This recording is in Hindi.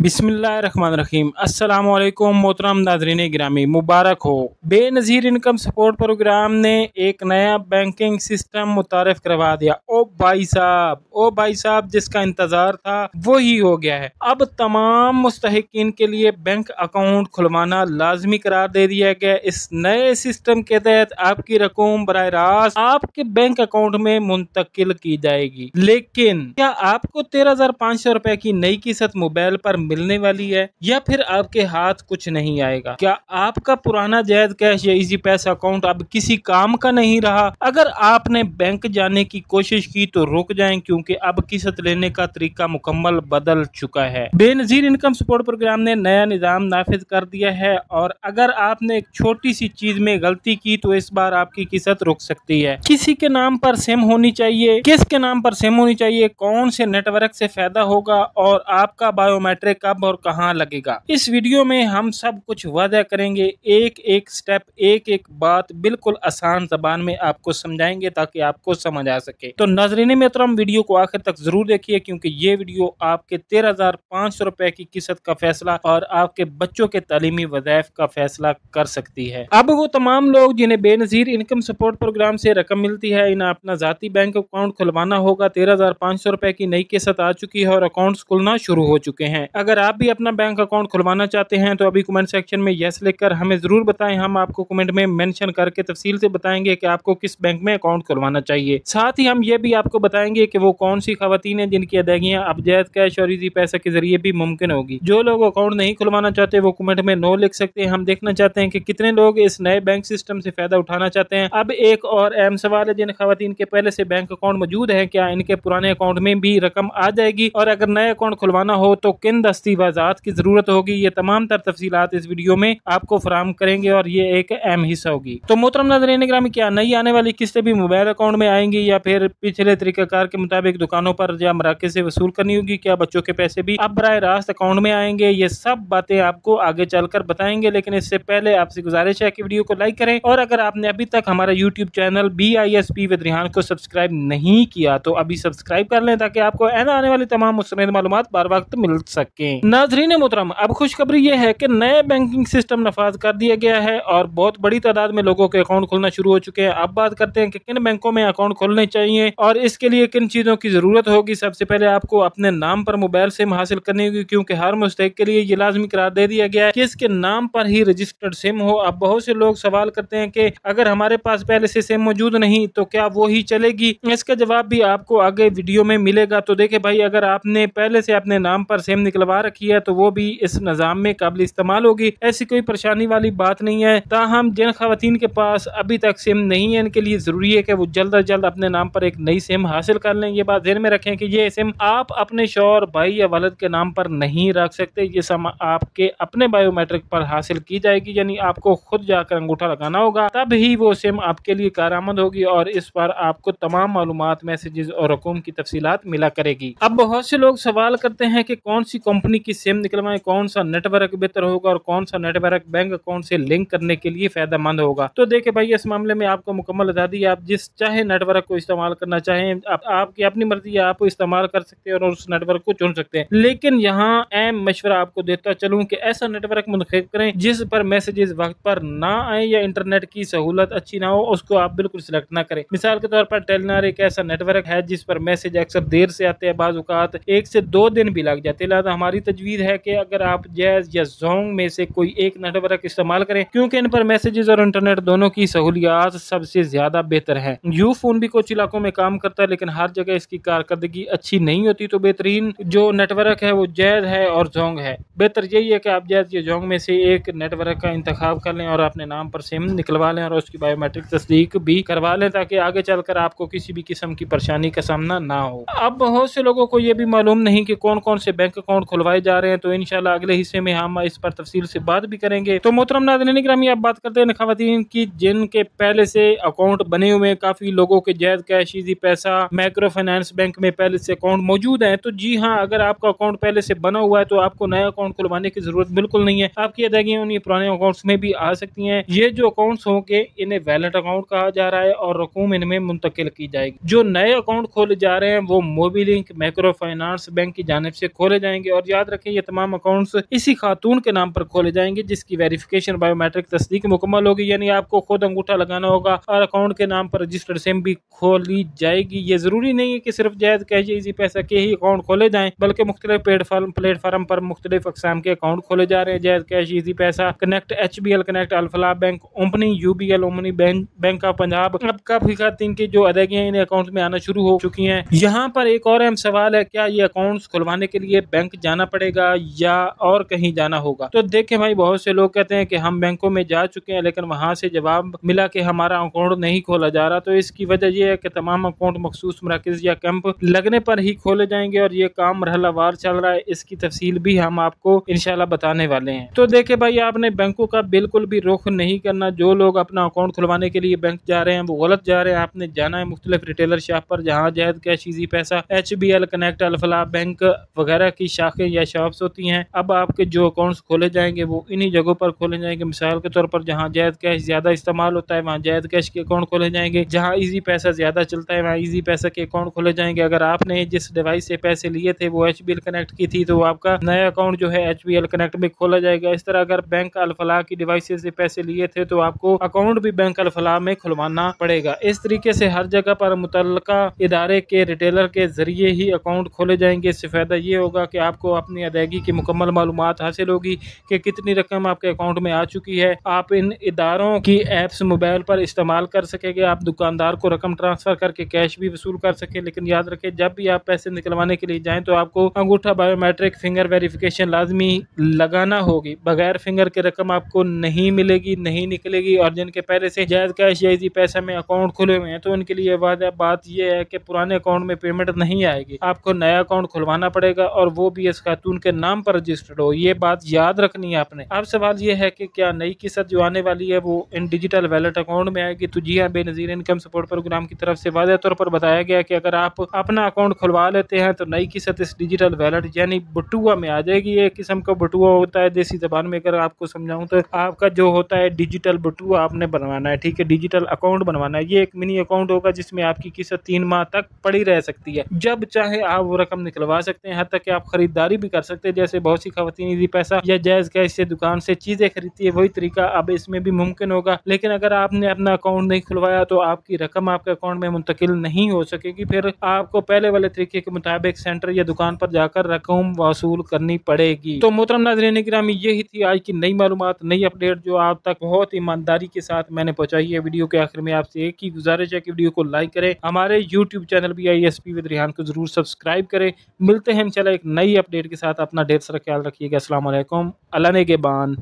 बिस्मिल्लाहिर्रहमानिर्रहीम। अस्सलाम वालेकुम मोहतरम नाज़रीन गिरामी, मुबारक हो। बेनज़ीर इनकम सपोर्ट प्रोग्राम ने एक नया बैंकिंग सिस्टम मुतारिफ करवा दिया। ओ भाई साहब, जिसका इंतज़ार था वो ही हो गया है। अब तमाम मुस्तहिकीन के लिए बैंक अकाउंट खुलवाना लाजमी करार दे दिया गया। इस नए सिस्टम के तहत आपकी रकम बराह रास्त आपके बैंक अकाउंट में मुंतकिल की जाएगी। लेकिन क्या आपको 13,500 रुपए की नई किस्त मोबाइल पर मिलने वाली है या फिर आपके हाथ कुछ नहीं आएगा? क्या आपका पुराना जायद कैश या इजी पैसा अकाउंट अब किसी काम का नहीं रहा? अगर आपने बैंक जाने की कोशिश की तो रुक जाएं, क्योंकि अब किस्त लेने का तरीका मुकम्मल बदल चुका है। बेनजीर इनकम सपोर्ट प्रोग्राम ने नया निजाम नाफिज कर दिया है और अगर आपने एक छोटी सी चीज में गलती की तो इस बार आपकी किस्त रुक सकती है। किसी के नाम पर सिम होनी चाहिए, किसके नाम पर सिम होनी चाहिए, कौन से नेटवर्क से फायदा होगा और आपका बायोमेट्रिक कब और कहां लगेगा, इस वीडियो में हम सब कुछ वादा करेंगे। एक एक स्टेप, एक एक बात बिल्कुल आसान जबान में आपको समझाएंगे ताकि आपको समझ आ सके। तो नाज़रीन मोहतरम, वीडियो को आखिर तक जरूर देखिए, क्योंकि ये वीडियो आपके 13,500 रुपए की किस्त का फैसला और आपके बच्चों के तालीमी वज़ाइफ का फैसला कर सकती है। अब वो तमाम लोग जिन्हें बेनजीर इनकम सपोर्ट प्रोग्राम से रकम मिलती है, इन्हें अपना जाती बैंक अकाउंट खुलवाना होगा। 13,500 रुपए की नई किस्त आ चुकी है और अकाउंट्स खुलना शुरू हो चुके हैं। अगर आप भी अपना बैंक अकाउंट खुलवाना चाहते हैं तो अभी कमेंट सेक्शन में यस लिखकर हमें जरूर बताएं। हम आपको कमेंट में मेंशन करके तफसील से बताएंगे कि आपको किस बैंक में अकाउंट खुलवाना चाहिए। साथ ही हम ये भी आपको बताएंगे कि वो कौन सी खवातीन है जिनकी अदायगियां अब जायद कैश और इजी पैसा के जरिए भी मुमकिन होगी। जो लोग अकाउंट नहीं खुलवाना चाहते वो कमेंट में नो लिख सकते हैं। हम देखना चाहते हैं कि कितने लोग इस नए बैंक सिस्टम से फायदा उठाना चाहते हैं। अब एक और अहम सवाल है, जिन खवातीन के पहले से बैंक अकाउंट मौजूद है, क्या इनके पुराने अकाउंट में भी रकम आ जाएगी? और अगर नए अकाउंट खुलवाना हो तो किन दस्तावेजात की जरूरत होगी? ये तमाम तर तफसीलात इस वीडियो में आपको फराहम करेंगे और ये एक अहम हिस्सा होगी। तो मोहतरम नाज़रीन गिरामी, क्या नई आने वाली किस्तें भी मोबाइल अकाउंट में आएंगी या फिर पिछले तरीकाकार के मुताबिक दुकानों पर या मराकज से वसूल करनी होगी? क्या बच्चों के पैसे भी अब बराह रास्त अकाउंट में आएंगे? ये सब बातें आपको आगे चलकर बताएंगे, लेकिन इससे पहले आपसे गुजारिश है कि वीडियो को लाइक करें और अगर आपने अभी तक हमारा YouTube channel BISP with Rihan को सब्सक्राइब नहीं किया तो अभी सब्सक्राइब कर लें ताकि आपको आने वाली तमाम मुस्तनिद मालूमात बार वक्त मिल सके। नाज़रीन मोहतरम, अब खुशखबरी यह है कि नए बैंकिंग सिस्टम नफाज कर दिया गया है और बहुत बड़ी तादाद में लोगों के अकाउंट खुलना शुरू हो चुके हैं। अब बात करते हैं कि किन बैंकों में अकाउंट खोलने चाहिए और इसके लिए किन चीजों की जरूरत होगी। सबसे पहले आपको अपने नाम पर मोबाइल सिम हासिल करनी होगी, क्योंकि हर मुस्तहिक के लिए ये लाजमी करार दे दिया गया है कि इसके नाम पर ही रजिस्टर्ड सिम हो। अब बहुत से लोग सवाल करते हैं कि अगर हमारे पास पहले से सिम मौजूद नहीं तो क्या वो ही चलेगी? इसका जवाब भी आपको आगे वीडियो में मिलेगा। तो देखे भाई, अगर आपने पहले से अपने नाम पर सिम निकलवा रखी है तो वो भी इस निजाम में काबिल इस्तेमाल होगी। ऐसी कोई परेशानी वाली बात नहीं है। ताहम जिन खवातीन के पास अभी तक सिम नहीं है, इनके लिए जरूरी है कि वो जल्द अज जल्द अपने नाम पर एक नई सिम हासिल कर लें। ये बात ध्यान में रखें कि ये सिम आप अपने शौहर, भाई या वालिद के नाम पर नहीं रख सकते। ये सिम आपके अपने बायोमेट्रिक पर हासिल की जाएगी, यानी आपको खुद जाकर अंगूठा लगाना होगा, तब ही वो सिम आपके लिए कारआमद होगी और इस पर आपको तमाम मालूमात, मैसेजेस और रकूम की तफसीलात मिला करेगी। अब बहुत से लोग सवाल करते हैं कि कौन सी कंपनी की सिम निकलवाएं, कौन सा नेटवर्क बेहतर होगा और कौन सा नेटवर्क बैंक अकाउंट से लिंक करने के लिए फायदेमंद होगा। तो देखे भाई, इस मामले में आपको मुकम्मल आजादी है। आप जिस चाहे नेटवर्क को इस्तेमाल करना चाहें, आपकी अपनी मर्जी है, आप इस्तेमाल कर सकते हैं और उस नेटवर्क को चुन सकते हैं। लेकिन यहाँ अहम मशवरा आपको देता चलूं कि ऐसा नेटवर्क मुंतखब करें जिस पर मैसेजेस वक्त पर ना आए या इंटरनेट की सहूलत अच्छी ना हो, उसको आप बिल्कुल सिलेक्ट ना करें। मिसाल के तौर पर टेलनार एक ऐसा नेटवर्क है जिस पर मैसेज अक्सर देर से आते हैं, बाज़ औक़ात 1 से 2 दिन भी लग जाते हैं। लिहाजा हमारी तजवीज़ है कि अगर आप जैज़ या जोंग में से कोई एक नेटवर्क इस्तेमाल करें, क्योंकि इन पर मैसेजेस और इंटरनेट दोनों की सहूलियात सबसे ज्यादा बेहतर है। यू फोन भी कुछ इलाकों में काम करता है, लेकिन हर जगह इसकी कारकर्दगी अच्छी नहीं होती। तो बेहतरीन जो नेटवर्क है वो जैज़ है और जोंग है। बेहतर यही है कि आप जैज़ या जोंग में से एक नेटवर्क का इंतखाब कर लें और अपने नाम पर सिम निकलवा लें और उसकी बायोमेट्रिक तस्दीक भी करवा लें, ताकि आगे चलकर आपको किसी भी किस्म की परेशानी का सामना ना हो। अब बहुत से लोगों को यह भी मालूम नहीं कि कौन कौन से बैंक अकाउंट खुलवाए जा रहे हैं, तो इंशाल्लाह अगले हिस्से में हम इस पर तफसील से बात भी करेंगे। तो मोहतरम नाज़रीन गिरामी, अब बात करते हैं खवातीन की जिनके पहले से अकाउंट बने हुए हैं। काफी लोगों के जायद कैश, इजी पैसा, माइक्रो फाइनेंस बैंक में पहले से अकाउंट मौजूद है। तो जी हाँ, अगर आपका अकाउंट पहले से बना हुआ है तो आपको नया अकाउंट खुलवाने की जरूरत बिल्कुल नहीं है। आपकी अदायगियां उन्हीं पुराने अकाउंट्स में भी आ सकती हैं। ये जो अकाउंट्स होंगे इन्हें वैलेट अकाउंट कहा जा रहा है और रकूम इनमें मुंतकिल की जाएगी। जो नए अकाउंट खोले जा रहे हैं वो मोबी लिंक माइक्रो फाइनेंस बैंक की जानिब से खोले जाएंगे और याद रखें ये तमाम अकाउंट्स इसी खातून के नाम पर खोले जाएंगे जिसकी वेरिफिकेशन बायोमेट्रिक तस्दीक मुकम्मल होगी, यानी आपको खुद अंगूठा लगाना होगा और अकाउंट के नाम पर रजिस्टर्ड सिम भी खोली जाएगी। ये जरूरी नहीं है कि सिर्फ जायद कैश या इजी पैसा के ही अकाउंट खोले जाएं, बल्कि मुख्तलिफ प्लेटफार्म पर मुख्तलिफ अकसाम के अकाउंट खोले जा रहे हैं। जायद कैश, इजी पैसा, connect, HBL connect, Alfalah bank, omni, UBL omni, bank of Punjab, अब काफी इनकी जो अदायगियां इन अकाउंट में आना शुरू हो चुकी हैं। यहाँ पर एक और अहम सवाल है, क्या ये अकाउंट्स खुलवाने के लिए बैंक जाना पड़ेगा या और कहीं जाना होगा? तो देखें भाई, बहुत से लोग कहते हैं कि हम बैंकों में जा चुके हैं लेकिन वहां से जवाब मिला कि हमारा अकाउंट नहीं खोला जा रहा। तो इसकी वजह यह है कि तमाम अकाउंट मखसूस मराकज या कैंप लगने पर ही खोले जाएंगे और ये काम मरहलावार चल रहा है। इसकी तफसील भी हम आपको इंशाल्लाह बताने वाले हैं। तो देखे भाई, आपने बैंकों का बिल्कुल भी रुख नहीं करना। जो लोग अपना अकाउंट खुलवाने के लिए बैंक जा रहे हैं वो गलत जा रहे हैं। आपने जाना है मुख्तलिफ रिटेलर शॉप पर जहाँ जायद कैश, इजी पैसा, HBL कनेक्ट, अल्फलाह बैंक वगैरह की शाखें या शॉप्स होती हैं। अब आपके जो अकाउंट्स खोले जाएंगे वो इन्हीं जगहों पर खोले जाएंगे। मिसाल के तौर पर जहाँ जायद कैश ज्यादा इस्तेमाल होता है वहाँ जायद कैश के अकाउंट खोले जाएंगे, जहाँ इजी पैसा ज्यादा चलता है वहाँ इजी पैसा के अकाउंट खोले जाएंगे। अगर आपने जिस डिवाइस से पैसे लिए थे वो HBL कनेक्ट की थी तो आपका नया अकाउंट जो है HBL कनेक्ट में खोला जाएगा। इस तरह अगर बैंक अल्फलाह की डिवाइस से पैसे लिए थे तो आपको अकाउंट भी बैंक अल्फलाह में खुलवाना पड़ेगा। इस तरीके से हर जगह पर मुतल्लका इदारे के रिटेलर के जरिए ही अकाउंट खोले जाएंगे। इससे फायदा ये होगा कि आपको अपनी अदायगी की मुकम्मल मालूमात हासिल होगी कि कितनी रकम आपके अकाउंट में आ चुकी है। आप इन इदारों की एप्स मोबाइल पर इस्तेमाल कर सकेंगे। आप दुकानदार को रकम ट्रांसफर करके कैश भी वसूल कर सके। लेकिन याद रखें, जब भी आप पैसे निकलवाने के लिए जाएं तो आपको अंगूठा बायोमेट्रिक फिंगर वेरिफिकेशन लाजमी लगाना होगी। बगैर फिंगर के रकम आपको नहीं मिलेगी, नहीं निकलेगी। और जिनके पहले से जायद कैश या इजी पैसा में अकाउंट खुले हुए हैं तो उनके लिए बात यह है कि पुराने अकाउंट में पेमेंट नहीं आएगी, आपको नया अकाउंट खुलवाना पड़ेगा और वो भी इस खातून के नाम पर रजिस्टर्ड हो। ये बात याद रखनी है आपने। अब सवाल ये है कि क्या नई किस्त जो आने वाली है वो इन डिजिटल वैलेट अकाउंट में आएगी? तो जी हाँ, बेनजीर इनकम सपोर्ट प्रोग्राम की तरफ से वाज़ेह तौर पर बताया गया कि अगर आप अपना अकाउंट खुलवा लेते हैं तो नई किस्त इस डिजिटल वैलेट यानी बटुआ में आ जाएगी। एक किस्म का बटुआ होता है, देसी जबान में अगर आपको समझाऊं तो आपका जो होता है डिजिटल बटुआ आपने बनवाना है, ठीक है, डिजिटल अकाउंट बनवाना है। ये एक मिनी अकाउंट होगा जिसमें आपकी किस्त 3 माह तक पड़ी रह सकती है। जब चाहे आप वो रकम निकलवा सकते हैं, हद तक कि आप खरीदारी भी कर सकते हैं। जैसे बहुत सी खवातीन इजी पैसा या जायज कैश से दुकान से चीजें खरीदती है, वही तरीका अब इसमें भी मुमकिन होगा। लेकिन अगर आपने अपना अकाउंट नहीं खुलवाया तो आपकी रकम आपके अकाउंट में मुंतकिल नहीं हो सकेगी। फिर आपको पहले वाले तरीके के मुताबिक सेंटर या दुकान पर जाकर रकम वसूल करनी पड़ेगी। तो मोहतरम नाज़रीन गिरामी, यही थी आज की नई मालूमात, नई अपडेट जो आप तक बहुत ईमानदारी के साथ मैंने पहुंचाई है। वीडियो के आखिर में आपसे एक ही गुजारिश है कि वीडियो को लाइक करें, हमारे YouTube channel BISP with Rihan को जरूर सब्सक्राइब करें। मिलते हैं इंशाल्लाह एक नई अपडेट के साथ। अपना ढेर सारा ख्याल रखिएगा। अस्सलाम वालेकुम। अल्लाह ने के बान।